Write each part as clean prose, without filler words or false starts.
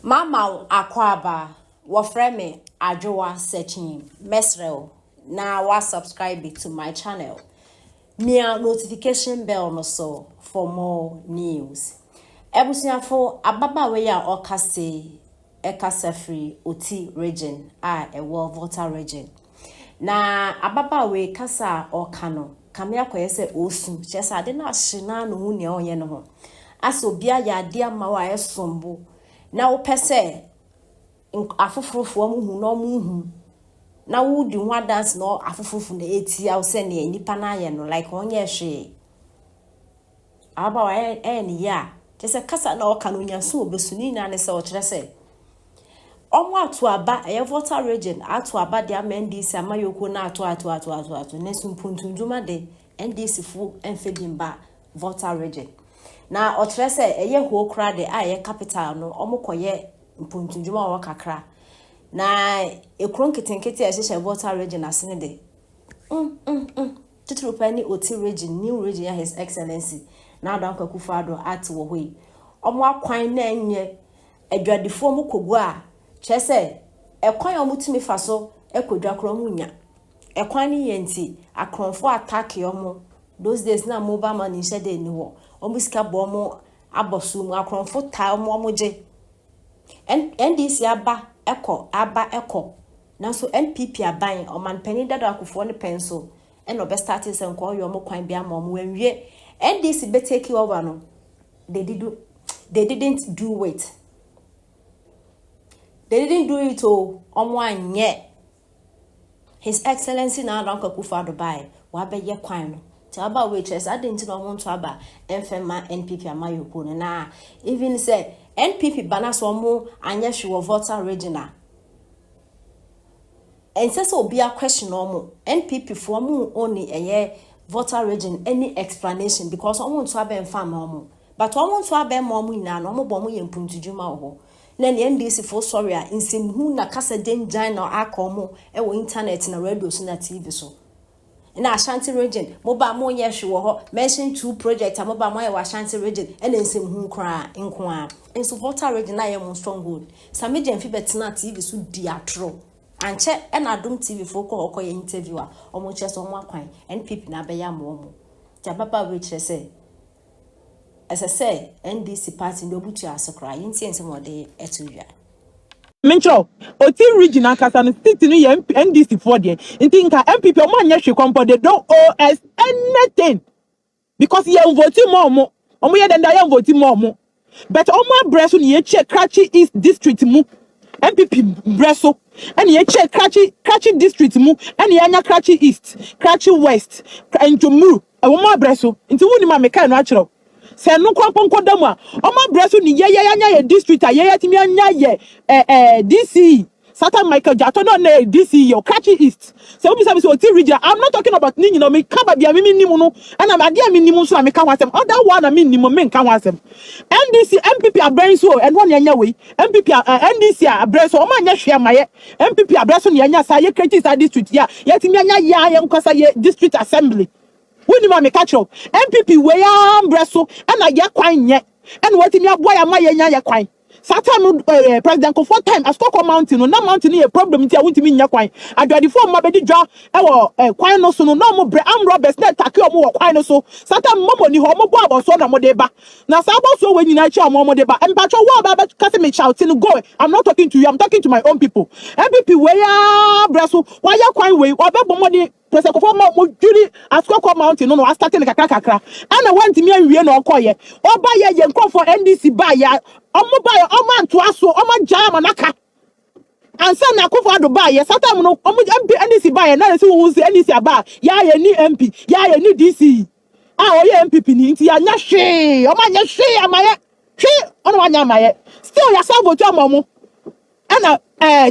Mama akwaba wofre me Addo searching mesrel na wa subscribe to my channel. Mia notification bell no so for more news. Ebusiafo ababa we ya okase ekasa free oti region ewo Volta region. Na ababa we kasa okano kame akoye se osu chesa ade na hye no hu ne onye no ho. Aso bia ya ade ama wa esombo. Na wo pese afofofo mu hu no mu hu na wo di ho dance no afofofo na etia wo se ne nipa na ye no like onye hwe aba wa ni ya te se kasa na oka no nyanso obesuni na ne se o kire se omo atu aba Volta region atu aba dia NDC amayoko na atu ne sumpuntunduma de NDC fu enfedimba Volta region na o kire se ho kra de capital no omo koye mpuntunduma wa kakra na ekron kitenkete a hye Volta region asene de titru pani oti region new region ya his excellency na Addo Akufo-Addo at wo hoi omo akwan na enye adwadifo mu kogu a chese ekwan omutimi faso ekodwa kro mu nya ekwan ni yenti akronfo attack yomo those days na mobile money shede ni wo omo sika bo mo abosu mu akronfo ta omo je NDC aba eko nanso NPP aban omanpani Addo Akufo ne penso and obe starting se nko yo mo kwan bia mo wanwie NDC be take over no they didn't do it omo anye his excellency na Addo Akufo-Addo bai wa be ye kwan no ti aba we chess adenti no mo nto aba enfema NPP amayoko no na even say NPP bana so mo anye hwe Volta regional and says obi a question omo NPP for mu only Volta region any explanation because omo nto aba enfam omo but omo nto aba omo ina no omo bo mo yempuntudwuma ho na ne NDC for sorry a insemhu na kasa denjan na akomo wo internet na radio so na TV so na Ashanti region moba mo ye hwe ho mention two projects moba mo ye Ashanti region and insemhu kra nko a enso Volta region na ye mo stronghold sameje mfi betina TV so di atro anche na Adom TV foko okoye interview a omo chese omo akwan NPP na be ya mo ti ababa we chese as I say NDC party no butu asokra yinti ense mo de etuwa Mencho, oti regional kasa no city no ye NDC for there. Inti nka MPP o man hwe kwampo they don't owe us anything. Because ye vote more. Omo ye den da ye vote more. But omo breso ni ye check Cries East district mu. MPP breso and ye check Cries district mu and ye anya Cries East, Cries West, and Jomuru. Omo breso. Inti woni ma meka no achiro. Se no kwampon damu a oma breso ni ye district a ye timi anya ye DC Satan Michael Jato no na DC your Cries East se obi say oti region I'm not talking about ni nyino me ka ba bia me nimu no ana ma dia me nimu so na me ka wasem other one na me nimu me nka wasem NDC MPP abran so and one anya we MPP NDC abran so o ma anya hwe ma ye MPP abran so ni anya sa ye Cries East district ya timi anya ye nkosa ye district assembly woni ma me catch up MPP we am breso na ye kwan nye and what me aboy am ye nya ye kwan Satam president ko for time Ascoko mountain no mountain ye problem ntia wontimi nya kwan adwadifo ma bedi dwa e wo kwan no so no mo bre am robbers na take o mo wo kwan no so Satam momo ni ho mo bo aboso na mo de ba na sa aboso we nyina chi o mo de ba empacho wo ba kase me shout no go I'm not talking to you I'm talking to my own people MPP we am breso wa ye kwan we obebo mo di President mo juri Ascoko mountain no starting kakra ana want me anwie no okoye oba ye nkofo NDC ba ya omo ba ya omo anto aso omo jama naka ansa na Akufo-Addo ba ye satam no omo MP NDC ba ya na se hu se NDC aba ya ye ni MP ya ye ni DC oye MPP ni nti anya hwe omo anya hwe amaye hwe ono anya amaye still ya sa vote omo ana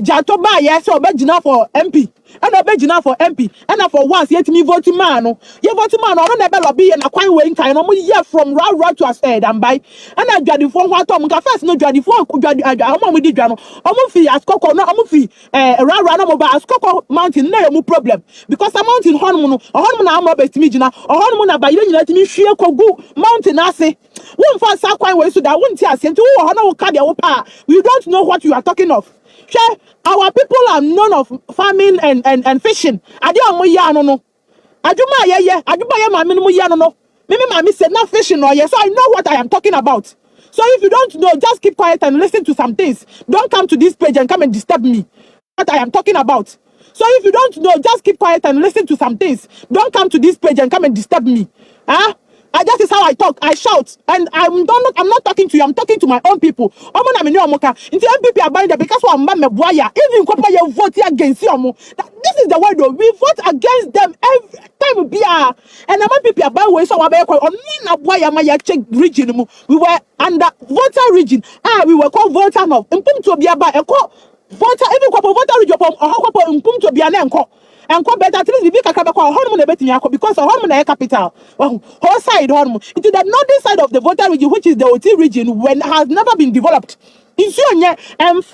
Jato ba ye se obegina for MP and obey now for MP, and for once yet me vote man. You vote man on never lobby and a quite way kind of year from round to a said and by and I dread the phone what Tom first no dread the phone could dread with the journal. Omufi as coco no Omufi round about as coco mountain no problem because a mountain honeymoon or honeymoon I'm about to me or honeymoon by you let me share go mountain I say one for sa quite way so that won't tell us into honor cardia opa. We don't know what you are talking of. Sure, our people are known of farming and fishing. I don't know. I do my yeah. I do my minimum no. Maybe my said not fishing or yes, so I know what I am talking about. So if you don't know, just keep quiet and listen to some things. Don't come to this page and come and disturb me. What I am talking about. So if you don't know, just keep quiet and listen to some things. Don't come to this page and come and disturb me. Huh? That is how I talk. I shout, and I'm not talking to you. I'm talking to my own people. Into NPP are buying because one man even you vote against you. This is the word though. We vote against them every time we are. And the NPP are buying way so I check region. We were under voter region. We were called voter of. To be about voter even voter region to be an encore. And come better at least we can come because of home capital. Whole side home into the northern side of the voter region, which is the OT region, when has never been developed. In Sonia and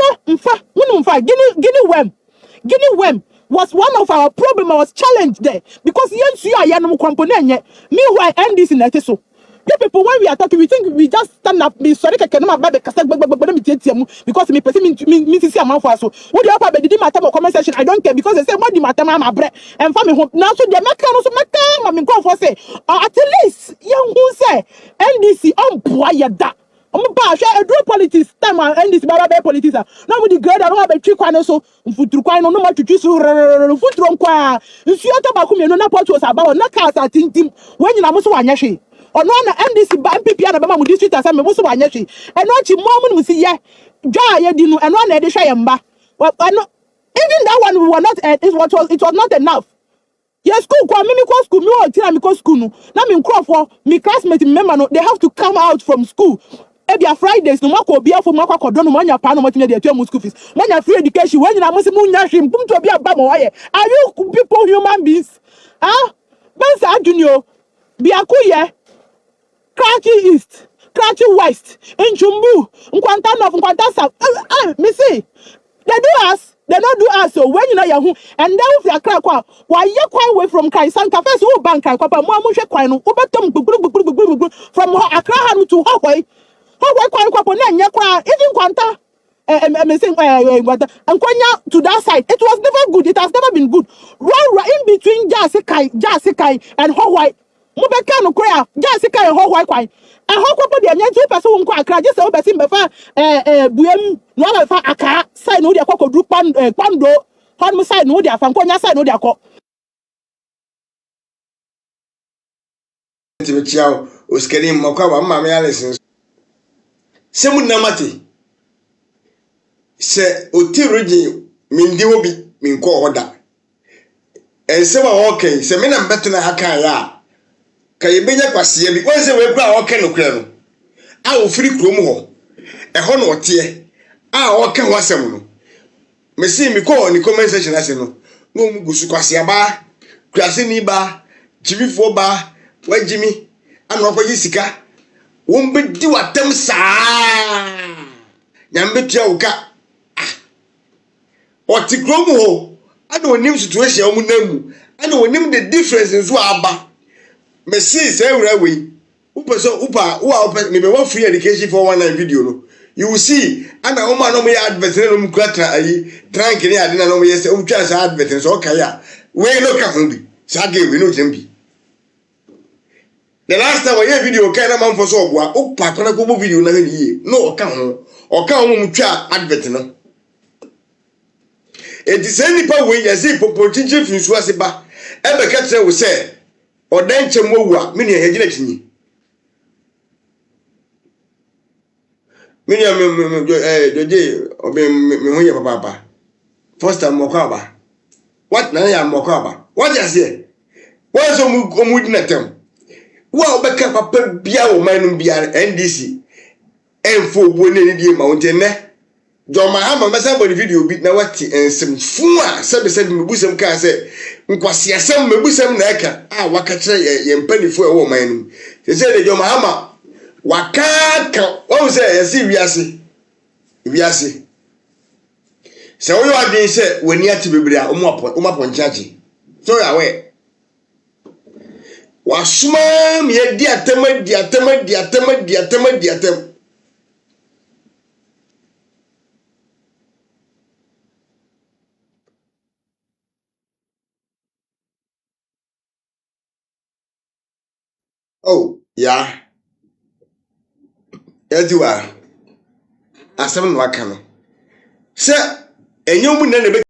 Guinea Wem was one of our problem. I was challenged there because you are young component. Meanwhile, NDC net so. You people, when we are talking, we think we just stand up. Me sorry, because me person me see a man for us. What the other did matter comment section? I don't care because they say what the matter my bread and family home. Now so they make also make time. I go for say at least young who say NDC on boy that. I do politics time and this politics. Now with the grade I don't have a trick one so no more to choose foot kwa. If you talk about no port was about no cars I think when you almost one yashi. Or no NDC NPP and Bama district as I most one yashi. And what you moment we see yeah. Dry dinu and one edition yamba. Well I know even that one we were not it was not enough. Yes, school kwa mimi kwa school, me wa tira mi kwa school no. Na mi nkro for me classmate member no, they have to come out from school. Ebia Fridays no mako obi afo mako akodo no manya pa no motime dey atu school fees. Manya free education, when na mo se mu nya hwem pum to obi aba mo waye. Are you people human beings? Ah? Bensa Junior, Biakuye, Cries East, Cries West, Nchumbu, Nkwanta North, Nkwanta South. Me see. They do us. They don't do us so when you know Yahoo and then if you are crack why you quite away from Cries and first who bank I papa more mushe kwano from Accra to Hawaii. Hawaii kwano even Kwanta and Kwanya to that side. It was never good. It has never been good. Right in between Jasikai and Hawaii. Mubeka no koya Jasikai and Hawaii kwai. And how couple the two person who Accra just over sim befa buem no fa aka side no dia kwako group pando hon side no dia fa Kwanya side no dia ko. Tibechiao oskeri mokwa wa mama ya lessons. Semu namati. Se oti regi mindi obi minko oda. Ense wa okay se me na mbeto na haka ya. Kay benya kwase bi wonse we kura okay no kura no. A ofiri krom ho. Eho no ote. A okay ho asem no. Me see me ko ni comment section ase no. No mu gusu kwase aba. Kwase ni ba. Jimifo ba. Wajimi ana okoji sika. Wombe di watem saa. Nyambe tua uka. Oti krom ho. Ana onim situation omu namu. Ana onim the difference nso aba. Me see say we upeso upa uwa me be free education for 19 video no. You will see ana o ma no me advert no mu kwatra ayi trank ni ade na no me yes o twa sa advert so okay ya. We no ka ho bi. Sa ge we no jembi. The last time I video kind of man for so boa o patona go video na ni no o ka ho mu twa advert no. E di say nipa we yesi popo chinchi finsu ase ba e be ka tire we say odanche mowu a me ne yagina tinyi me ne joje obe me hoye papa first time mokwa ba what na ya mokwa ba what you say what so mu dina tem wa obeka papa bia wo manum bia NDC enfo bo ne ni die mountain ne John Mahama mesa body video bi na wati ensem fu a sebe mebusem ka se nkwase asem mebusem na eka waka kire ye mpanifo e wo man nim se de John Mahama waka ka wo se yesi wiase se wo yo adin se wani ati bebre a umapo nchachi so ya we wasuma me di atem oh yeah ediwa asem no aka no se enyom na